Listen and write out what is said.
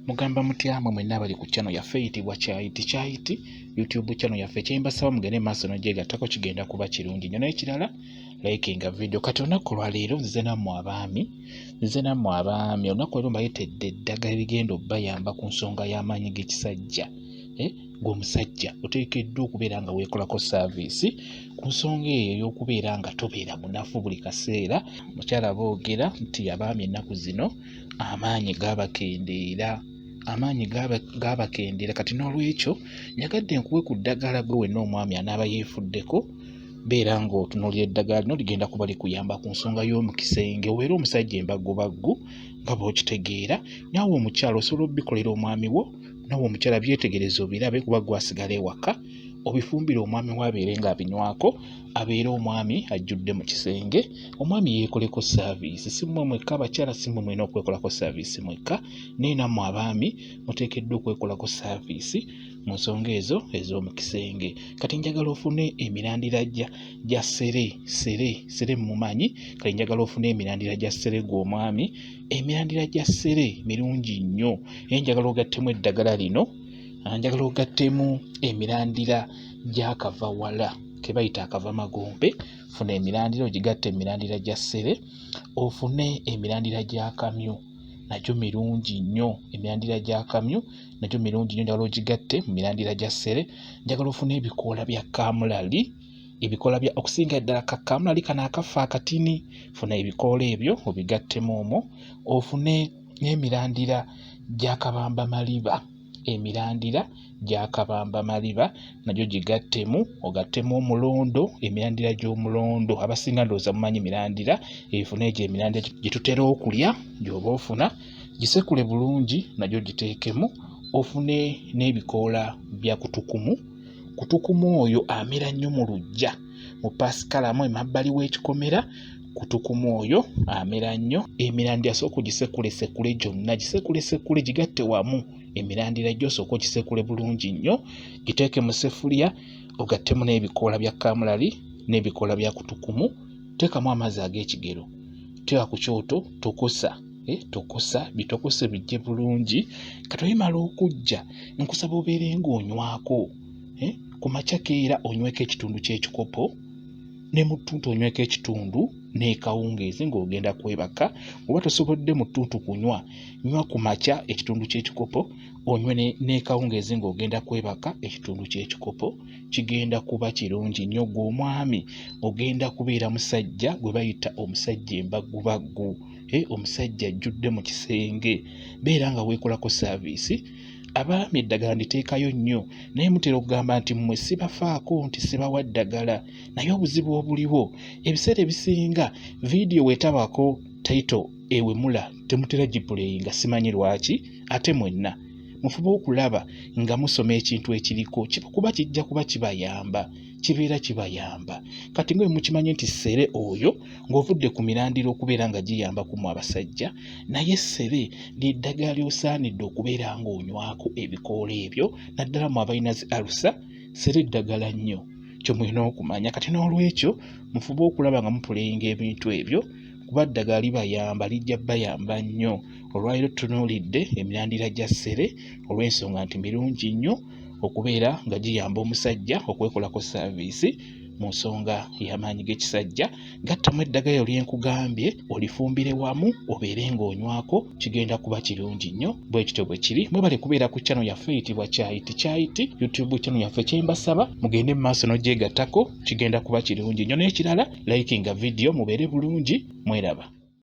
Mugamba mutya mmwe mwenna abali ku channel yaffe eyitibwa Kyayiti YouTube channel yaffe kyembasaba mugende maaso n'ogyegattako kigenda kuba kirungi nnyo n'ekirala likinga video kati olunaku lwaleero nzize nammwe abaami olunaku leero mbayitedde eddagala erigenda obbayamba ku nsonga y'amaanyi g'ekisajja ng'omusajja oteekeddwa okubeera nga weekolako saaviisi ku nsonga eyo ey'okubeera nga tobeera munafu buli kaseera. Mukyala boogera nti abaami ennaku zino amaanyi gaabakendeera kati n'olwekyo nyagadde nkuwe ku ddagala gwe wenna omwami anaaba yeefuddeko beera ng'otunuulira eddagala lino ligenda kuba likuyamba ku nsonga y'omukisenge obeera omusajja embagubaggu nga bw'okitegeera. Naawe omukyala osobola obbikolera omwami wo, naawe omukyala byetegereza obirabe kuba gwasigala ewaka obifumbire omwami wo abeere ng'abinywako, abeere omwami ajjudde mu kisenge, omwami yeekoleko saaviisi. Si mmwe mwekka abakyala, si mmwe mwena okwekolako saaviisi mwekka, naye nammwe abaami muteekeddwa okwekolako saaviisi mu nsonga ezo ez'omu kisenge. Kati njagala ofune emirandira gya ssere mumumanyi, kati njagala ofune emirandira gya ssere gw'omwami. Emirandira gya ssere mirungi nnyo era njagala ogattemu eddagala lino, njagala ogattemu emirandira gy'akavawala ke bayita akavamagombe. Funa emirandira ogigatte emirandira gya ssere, ofune emirandira gy'akamyu nagyo mirungi nnyo. Emirandira gy'akamyu nagyo mirungi nnyo, njagala ogigatte mu mirandira gya ssere. Njagala ofune ebikoola bya kaamulali, ebikoola bya okusinga ddala kaamulali kano akafa akatini. Funa ebikoola ebyo obigattemu omwo. Ofune n'emirandira gy'akabambamaliba, emirandira gy'akabambamaliba nagyo gigattemu, ogattemu omulondo, emirandira gy'omulondo. Abasinga ndowooza mumanyi mirandira, efune egyo emirandira gye tutera okulya gy'oba ofuna, gisekule bulungi nagyo giteekemu. Ofune n'ebikoola bya kutukumu oyo amera nnyo mu luggya, mu pasikalamu emabbali w'ekikomera. Kutukumu oyo amera nnyo. Emirandira sooka ogisekule gyonna, gisekule gigatte wamu. Emirandira gyo sooka ogisekule bulungi nnyo, giteeke mu seffuliya, ogattemu n'ebikoola bya kaamulali n'ebikoola bya kutukumu. Teekamu amazzi ag'ekigero, teeka ku kyoto, tokosa bitokose bijje bulungi. Kati oyimala okujja nkusaba obeere ng'onywako ku makya keera onyweko ekitundu ky'ekikopo, ne mu ttuntu onyweko ekitundu n'ekawungeezi ng'ogenda kwebaka. Oba tosobodde mu ttuntu kunywa, nywa ku makya ekitundu ky'ekikopo, onywe n'ekawungeezi ng'ogenda kwebaka ekitundu ky'ekikopo. Kigenda kuba kirungi nnyo. Gw'omwami ogenda kubeera musajja gwe bayita omusajja embagubaggu, omusajja ajjudde mu kisenge. Beera nga weekolako saaviisi. Abaami eddagala nditeekayo nnyo, naye mutera okugamba nti mmwe sibafaako, nti sibawa ddagala. Naye obuzibu obuliwo, ebiseera ebisinga viidiyo weetabako tayito ewemula temutera gipuleyinga, simanyi lwaki. Ate mwenna mufube okulaba nga musoma ekintu ekiriko kuba kijja kuba kibayamba. Kati nga mukimanyi nti ssere oyo ng'ovudde ku mirandira okubeera nga giyamba kumu abasajja, naye ssere ly'eddagala ly'osaanidde okubeera ng'onywako ebikoola ebyo. Naddala mu abalina zi alusa, ssere ddagala nnyo, kyo mulina okumanya. Kati n'olwekyo mufube okulaba nga mupuleyinga ebintu ebyo kuba ddagala libayamba, lijja bayamba nnyo. Olwaleero tutunuulidde emirandira gya ssere olw'ensonga nti mirungi nnyo okubeera nga giyamba omusajja okwekolako saaviisi mu nsonga y'amaanyi g'ekisajja. Gattamu eddagala eryo lye nkugambye, olifumbire wamu obeere ng'onywako, kigenda kuba kirungi nnyo. Bwe kityo bwe kiri. Mwebale kubeera ku channel yaffe eyitibwa Kyayiti YouTube channel yaffe. Kyembasaba mugende mu maaso n'ogyegattako, kigenda kuba kirungi nnyo. N'ekirala likinga video, mubeere bulungi, mweraba.